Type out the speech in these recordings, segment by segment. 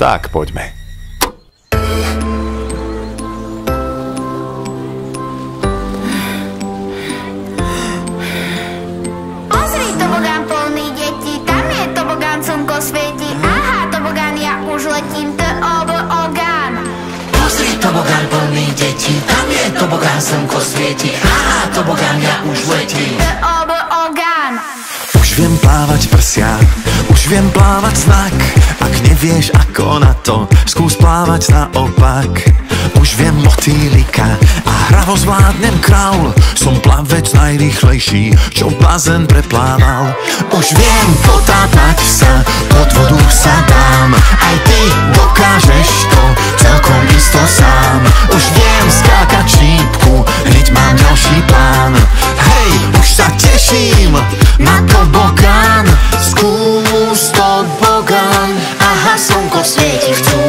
Tak poďme. Pozri, tobogán plný detí, tam je tobogán, slnko svieti. Aha, tobogán, ja už letím, tobogán. Pozri, tobogán plný detí, tam je tobogán, slnko svieti. Aha, tobogán, ja už letím. Tobogán. Už viem plávať prsia, už viem plávať znak. Ak nevieš ako na to, skús plávať naopak. Už viem motýlika a hravo zvládnem kraul. Som plavec najrýchlejší, čo bazén preplával. Už viem potápať sa, pod vodu sa dám. Aj ty dokážeš to celkom isto sám. Už viem skákať šípku, hneď mám ďalší plán. Hej, už sa teším na tobogán. Skús tobogán, aha, slnko svieti, chcú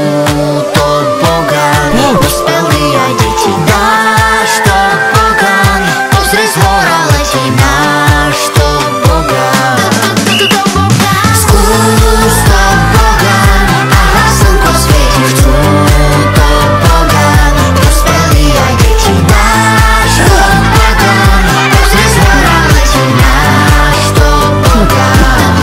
tobogán. Dospelí aj deti, náš tobogán. Pozri, z hora letí náš tobogán. Skús tobogán, aha, slnko svieti, chcú tobogán. Dospelí aj deti, náš tobogán. Pozri, z hora letí náš tobogán.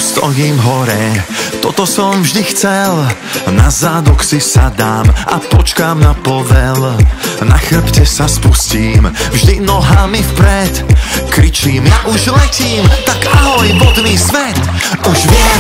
Stojím hore, toto som vždy chcel. Na zádok si sadám a počkám na povel. Na chrbte sa spustím, vždy nohami vpred. Kričím, ja už letím, tak ahoj vodný svet. Už viem